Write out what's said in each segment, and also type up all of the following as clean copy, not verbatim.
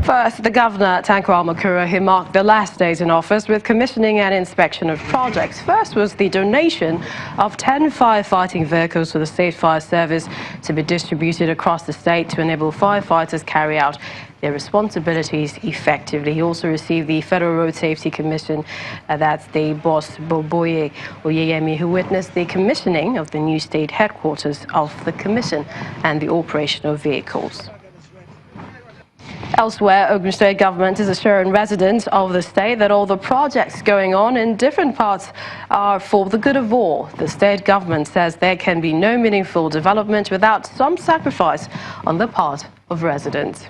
First, the governor, Tanko Al-Makura, he marked the last days in office with commissioning and inspection of projects. First was the donation of 10 firefighting vehicles to the State Fire Service to be distributed across the state to enable firefighters carry out their responsibilities effectively. He also received the Federal Road Safety Commission, that's the boss Boboye Oyeyemi, who witnessed the commissioning of the new state headquarters of the commission and the operation of vehicles. Elsewhere, Ogun State government is assuring residents of the state that all the projects going on in different parts are for the good of all. The state government says there can be no meaningful development without some sacrifice on the part of residents.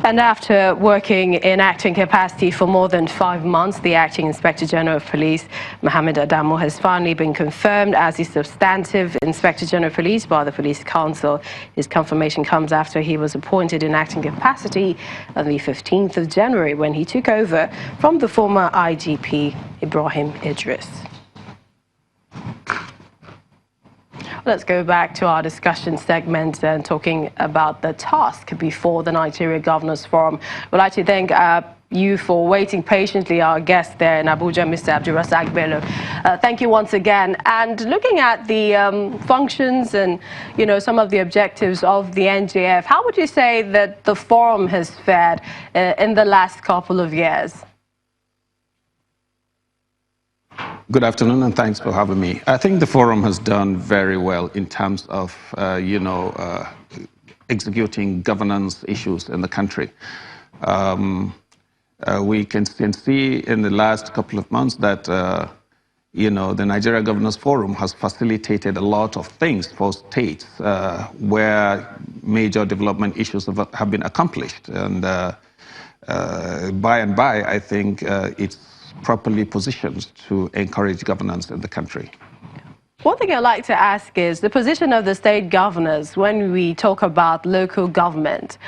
And after working in acting capacity for more than 5 months, the Acting Inspector General of Police, Mohammed Adamo, has finally been confirmed as the substantive Inspector General of Police by the Police Council. His confirmation comes after he was appointed in acting capacity on the 15th of January when he took over from the former IGP, Ibrahim Idris. Let's go back to our discussion segment and talking about the task before the Nigeria Governors Forum. We'd like to thank you for waiting patiently, our guest there in Abuja, Mr. Abdulrazak Bello. Thank you once again. And looking at the functions and, you know, some of the objectives of the NGF, how would you say that the forum has fared in the last couple of years? Good afternoon, and thanks for having me. I think the forum has done very well in terms of, executing governance issues in the country. We can see in the last couple of months that, the Nigeria Governors Forum has facilitated a lot of things for states where major development issues have been accomplished. And by and by, I think it's properly positioned to encourage governance in the country. One thing I'd like to ask is the position of the state governors when we talk about local government.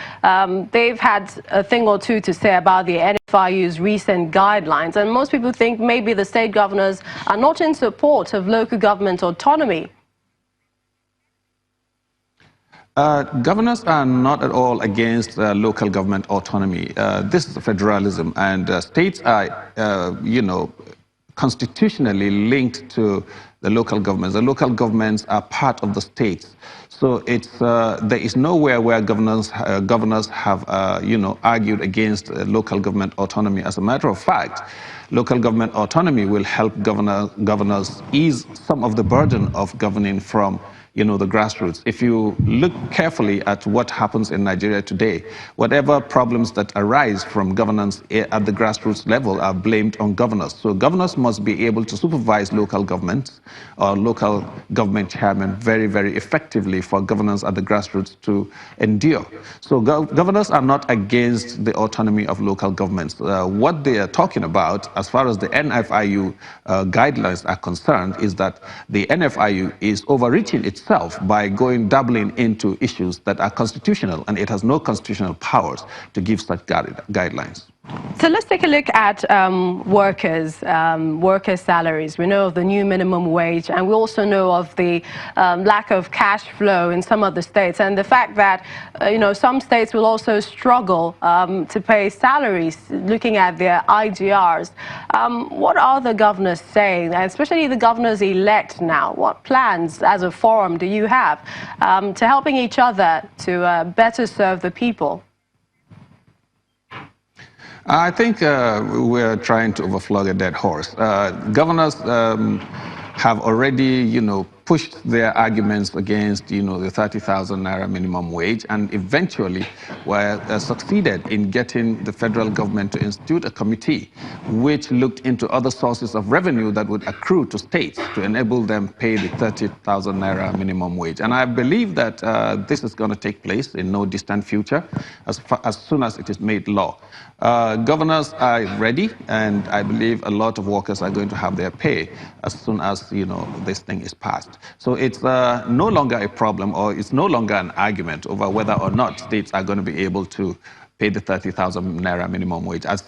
They've had a thing or two to say about the NFIU's recent guidelines, and most people think maybe the state governors are not in support of local government autonomy. Governors are not at all against local government autonomy. This is federalism, and states are, constitutionally linked to the local governments. The local governments are part of the states. So there is nowhere where governors have, argued against local government autonomy. As a matter of fact, local government autonomy will help governors ease some of the burden of governing from the grassroots. If you look carefully at what happens in Nigeria today, whatever problems that arise from governance at the grassroots level are blamed on governors. So governors must be able to supervise local governments or local government chairmen very, very effectively for governance at the grassroots to endure. So governors are not against the autonomy of local governments. What they are talking about, as far as the NFIU guidelines are concerned, is that the NFIU is overreaching itself by dabbling into issues that are constitutional, and it has no constitutional powers to give such guidelines. So let's take a look at workers' salaries. We know of the new minimum wage, and we also know of the lack of cash flow in some of the states, and the fact that some states will also struggle to pay salaries. Looking at their IGRs, what are the governors saying, and especially the governors-elect now? What plans, as a forum, do you have to helping each other to better serve the people? I think we're trying to overflog a dead horse. Governors have already, pushed their arguments against, the 30,000 naira minimum wage, and eventually were succeeded in getting the federal government to institute a committee which looked into other sources of revenue that would accrue to states to enable them pay the 30,000 naira minimum wage. And I believe that this is going to take place in no distant future, as soon as it is made law. Governors are ready, and I believe a lot of workers are going to have their pay as soon as this thing is passed. So it's no longer a problem, or it's no longer an argument over whether or not states are going to be able to pay the 30,000 naira minimum wage. As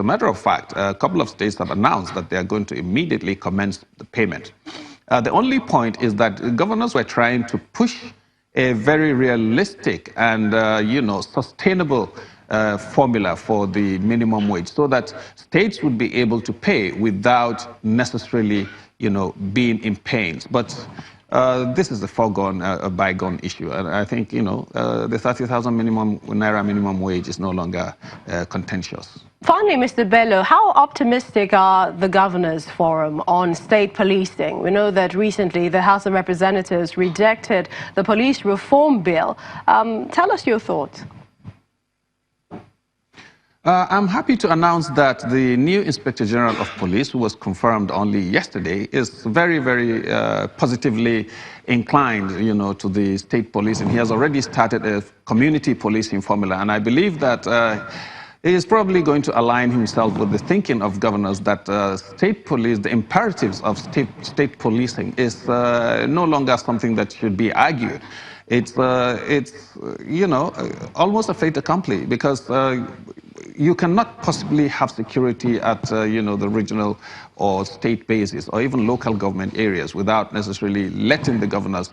a matter of fact, a couple of states have announced that they are going to immediately commence the payment. The only point is that governors were trying to push a very realistic and sustainable formula for the minimum wage, so that states would be able to pay without necessarily being in pains. But this is a foregone, a bygone issue, and I think the 30,000 naira minimum wage is no longer contentious. Finally, Mr. Bello, how optimistic are the Governors Forum on state policing? We know that recently the House of Representatives rejected the police reform bill. Tell us your thoughts. I'm happy to announce that the new Inspector General of Police, who was confirmed only yesterday, is very, very positively inclined, to the state policing. He has already started a community policing formula, and I believe that he is probably going to align himself with the thinking of governors that state police, the imperatives of state policing, is no longer something that should be argued. It's almost a fait accompli, because you cannot possibly have security at the regional or state basis or even local government areas without necessarily letting the governors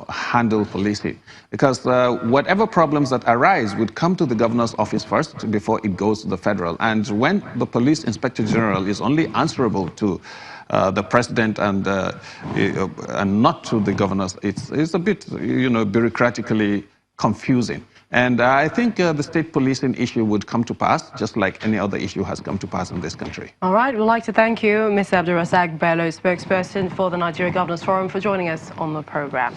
handle policing, because whatever problems that arise would come to the governor's office first before it goes to the federal. And when the police inspector general is only answerable to the president and not to the governors, it's a bit bureaucratically confusing. And I think the state policing issue would come to pass, just like any other issue has come to pass in this country. All right, we'd like to thank you, Mr. Abdulrazak Bello, spokesperson for the Nigeria Governors Forum, for joining us on the program.